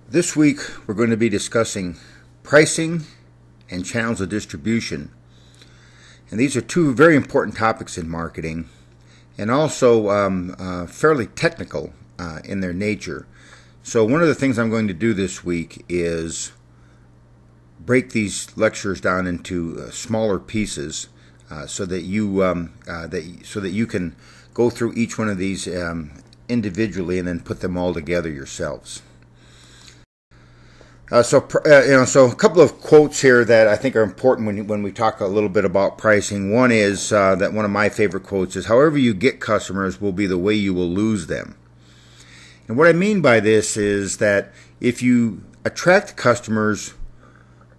This week we're going to be discussing pricing and channels of distribution. And these are two very important topics in marketing and also fairly technical in their nature. So one of the things I'm going to do this week is break these lectures down into smaller pieces so that you can go through each one of these individually and then put them all together yourselves. So a couple of quotes here that I think are important when we talk a little bit about pricing. One is that one of my favorite quotes is, "However you get customers will be the way you will lose them." And what I mean by this is that if you attract customers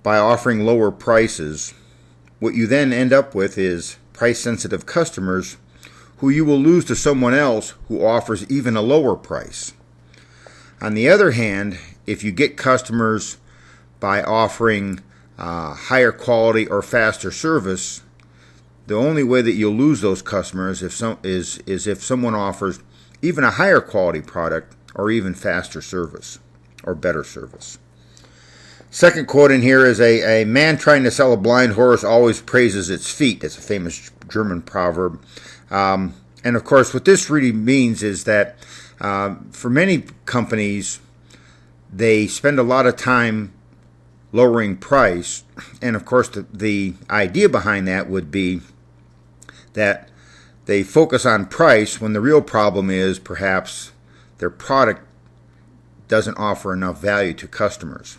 by offering lower prices, what you then end up with is price-sensitive customers who you will lose to someone else who offers even a lower price. On the other hand, if you get customers by offering higher quality or faster service, the only way that you'll lose those customers is if someone offers even a higher quality product or even faster service or better service. Second quote in here is a man trying to sell a blind horse always praises its feet. It's a famous German proverb. And of course, what this really means is that for many companies, they spend a lot of time lowering price, and of course the idea behind that would be that they focus on price when the real problem is perhaps their product doesn't offer enough value to customers.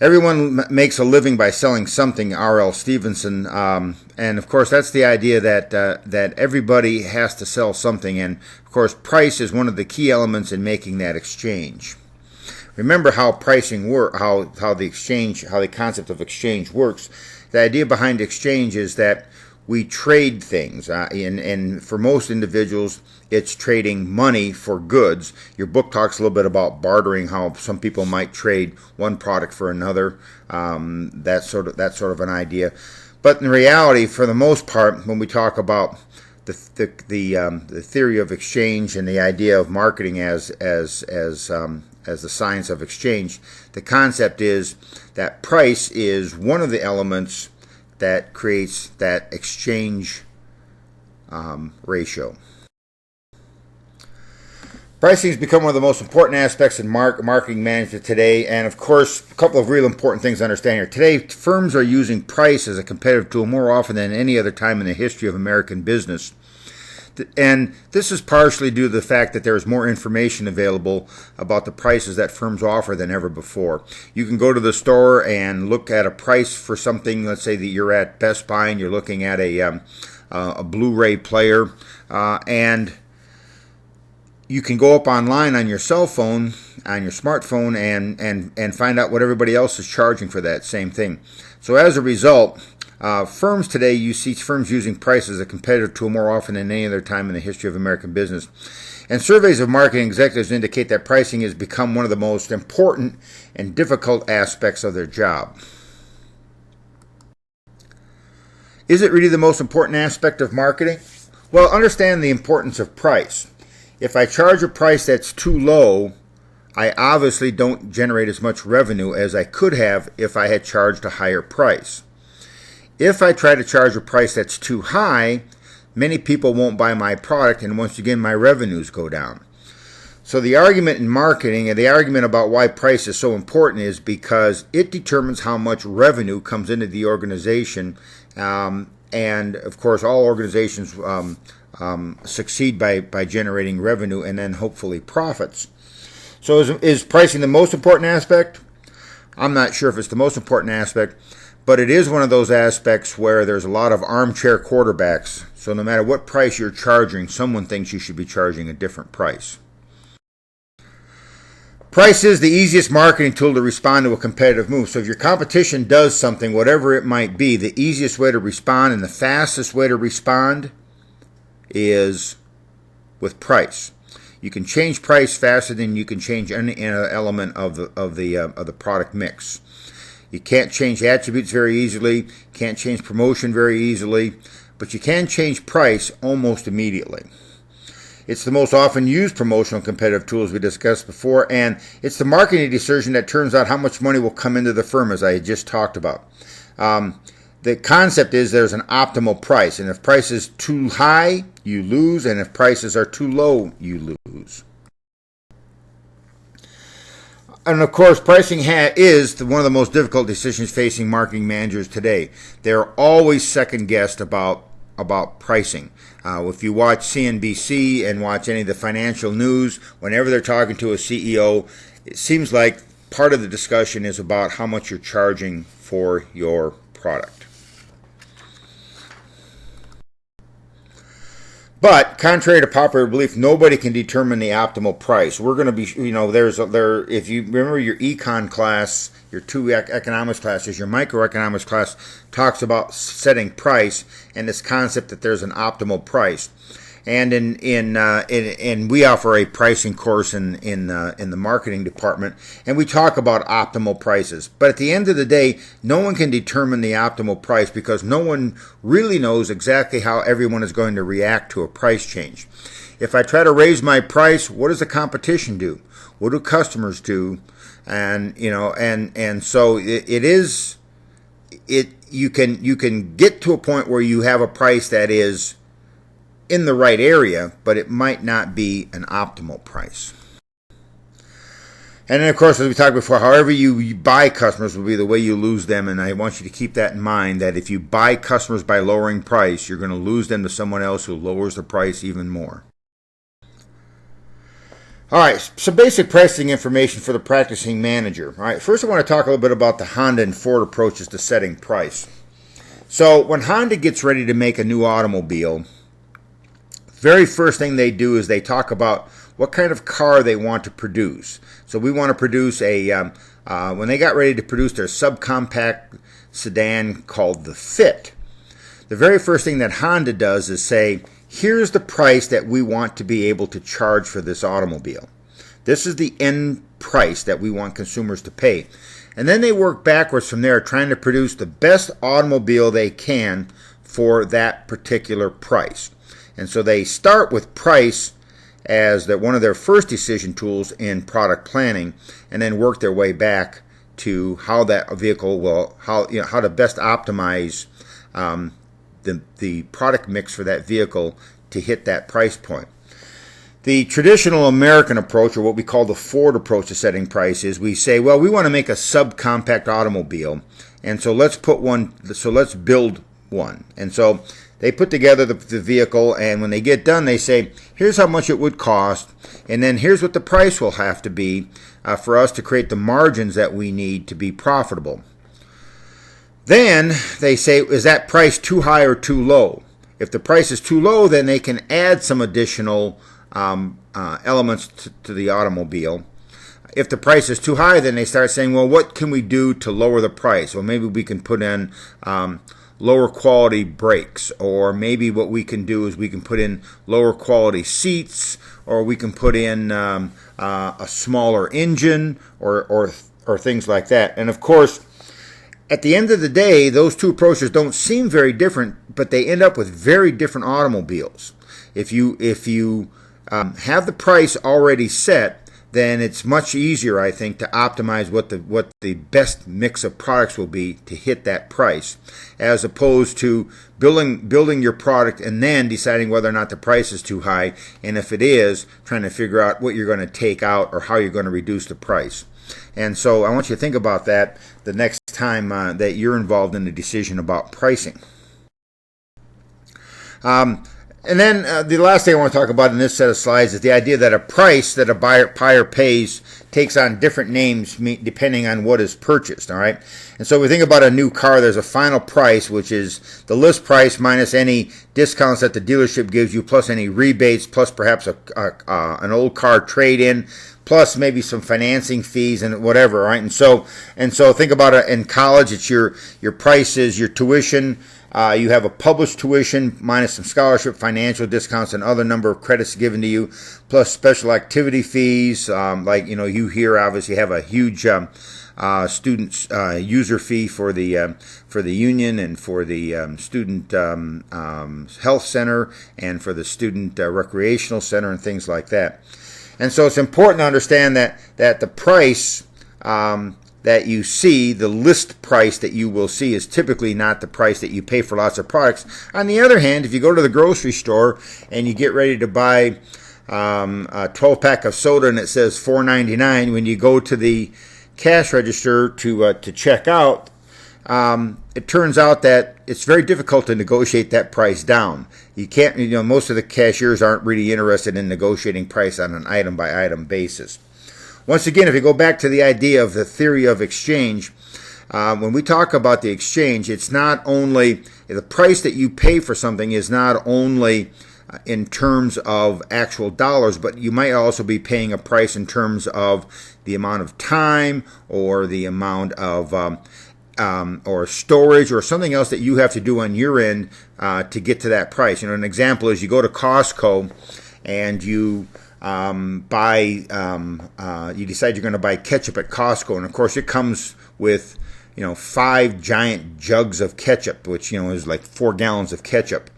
Everyone makes a living by selling something, R.L. Stevenson, and of course that's the idea that everybody has to sell something, and of course price is one of the key elements in making that exchange. Remember how pricing works, how the concept of exchange works. The idea behind exchange is that we trade things, and for most individuals, it's trading money for goods. Your book talks a little bit about bartering, how some people might trade one product for another. That's sort of an idea. But in reality, for the most part, when we talk about the theory of exchange and the idea of marketing as the science of exchange, the concept is that price is one of the elements that creates that exchange ratio. Pricing has become one of the most important aspects in marketing management today, and of course, a couple of real important things to understand here. Today, firms are using price as a competitive tool more often than any other time in the history of American business. And this is partially due to the fact that there is more information available about the prices that firms offer than ever before. You can go to the store and look at a price for something. Let's say that you're at Best Buy and you're looking at a Blu-ray player, and you can go up online on your cell phone, on your smartphone, and find out what everybody else is charging for that same thing. So as a result, firms today, you see firms using price as a competitive tool more often than any other time in the history of American business. And surveys of marketing executives indicate that pricing has become one of the most important and difficult aspects of their job. Is it really the most important aspect of marketing? Well, understand the importance of price. If I charge a price that's too low, I obviously don't generate as much revenue as I could have if I had charged a higher price. If I try to charge a price that's too high, many people won't buy my product, and once again, my revenues go down. So the argument in marketing and the argument about why price is so important is because it determines how much revenue comes into the organization, and of course, all organizations succeed by generating revenue and then hopefully profits. So is pricing the most important aspect? I'm not sure if it's the most important aspect, but it is one of those aspects where there's a lot of armchair quarterbacks. So no matter what price you're charging, someone thinks you should be charging a different price. Price is the easiest marketing tool to respond to a competitive move. So if your competition does something, whatever it might be, the easiest way to respond and the fastest way to respond is with price. You can change price faster than you can change any element of the product mix. You can't change attributes very easily, can't change promotion very easily, but you can change price almost immediately. It's the most often used promotional and competitive tool, as we discussed before, and it's the marketing decision that turns out how much money will come into the firm, as I just talked about. The concept is there's an optimal price, and if price is too high, you lose, and if prices are too low, you lose. And of course, pricing is one of the most difficult decisions facing marketing managers today. They're always second guessed about pricing. If you watch CNBC and watch any of the financial news, whenever they're talking to a CEO, it seems like part of the discussion is about how much you're charging for your product. But contrary to popular belief, nobody can determine the optimal price. We're going to be, if you remember your econ class, your two economics classes, your microeconomics class talks about setting price and this concept that there's an optimal price. And in we offer a pricing course in the marketing department, and we talk about optimal prices. But at the end of the day, no one can determine the optimal price because no one really knows exactly how everyone is going to react to a price change. If I try to raise my price, what does the competition do? What do customers do? And so you can get to a point where you have a price that is in the right area, but it might not be an optimal price. And then, of course, as we talked before, however you buy customers will be the way you lose them, and I want you to keep that in mind, that if you buy customers by lowering price, you're going to lose them to someone else who lowers the price even more. All right, some basic pricing information for the practicing manager. All right, first I want to talk a little bit about the Honda and Ford approaches to setting price. So when Honda gets ready to make a new automobile, very first thing they do is they talk about what kind of car they want to produce. So we want to produce when they got ready to produce their subcompact sedan called the Fit, the very first thing that Honda does is say, here's the price that we want to be able to charge for this automobile. This is the end price that we want consumers to pay. And then they work backwards from there, trying to produce the best automobile they can for that particular price. And so they start with price as one of their first decision tools in product planning, and then work their way back to how that vehicle how to best optimize the product mix for that vehicle to hit that price point. The traditional American approach, or what we call the Ford approach to setting price, is we say, well, we want to make a subcompact automobile, and so let's build one. And so they put together the vehicle, and when they get done, they say, here's how much it would cost, and then here's what the price will have to be for us to create the margins that we need to be profitable. Then they say, is that price too high or too low? If the price is too low, then they can add some additional elements to the automobile. If the price is too high, then they start saying, well, what can we do to lower the price? Well, maybe we can put in lower quality brakes, or maybe what we can do is we can put in lower quality seats, or we can put in a smaller engine, or things like that. And of course, at the end of the day, those two approaches don't seem very different, but they end up with very different automobiles. If you have the price already set, then it's much easier, I think, to optimize what the best mix of products will be to hit that price, as opposed to building your product and then deciding whether or not the price is too high, and if it is, trying to figure out what you're going to take out or how you're going to reduce the price. And so I want you to think about that the next time that you're involved in the decision about pricing. And then the last thing I want to talk about in this set of slides is the idea that a price that a buyer pays takes on different names depending on what is purchased. All right, and so we think about a new car. There's a final price, which is the list price minus any discounts that the dealership gives you, plus any rebates, plus perhaps an old car trade-in, plus maybe some financing fees and whatever. All right, and so think about it in college. It's your price is your tuition, You have a published tuition minus some scholarship, financial discounts, and other number of credits given to you, plus special activity fees. Like you here obviously have a huge student user fee for the union and for the student health center and for the student recreational center and things like that. And so it's important to understand that the price that you see, the list price that you will see, is typically not the price that you pay for lots of products. On the other hand, if you go to the grocery store and you get ready to buy a 12-pack of soda and it says $4.99, when you go to the cash register to check out, it turns out that it's very difficult to negotiate that price down. You can't, most of the cashiers aren't really interested in negotiating price on an item-by-item basis. Once again, if you go back to the idea of the theory of exchange, when we talk about the exchange, it's not only the price that you pay for something is not only in terms of actual dollars, but you might also be paying a price in terms of the amount of time or the amount of or storage or something else that you have to do on your end to get to that price. An example is you go to Costco and you you decide you're going to buy ketchup at Costco, and of course it comes with 5 giant jugs of ketchup, which is like 4 gallons of ketchup.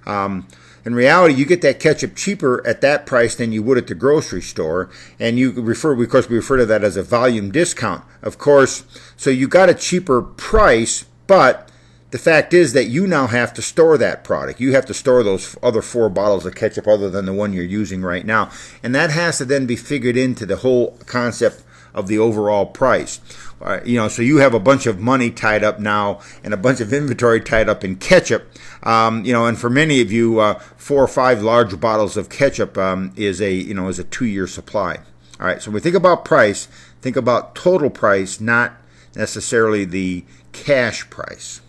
In reality, you get that ketchup cheaper at that price than you would at the grocery store, and we refer to that as a volume discount, of course. So you got a cheaper price, but the fact is that you now have to store that product. You have to store those other 4 bottles of ketchup other than the one you're using right now. And that has to then be figured into the whole concept of the overall price. So you have a bunch of money tied up now and a bunch of inventory tied up in ketchup. And for many of you, 4 or 5 large bottles of ketchup is a 2-year supply. All right, so when we think about price, think about total price, not necessarily the cash price.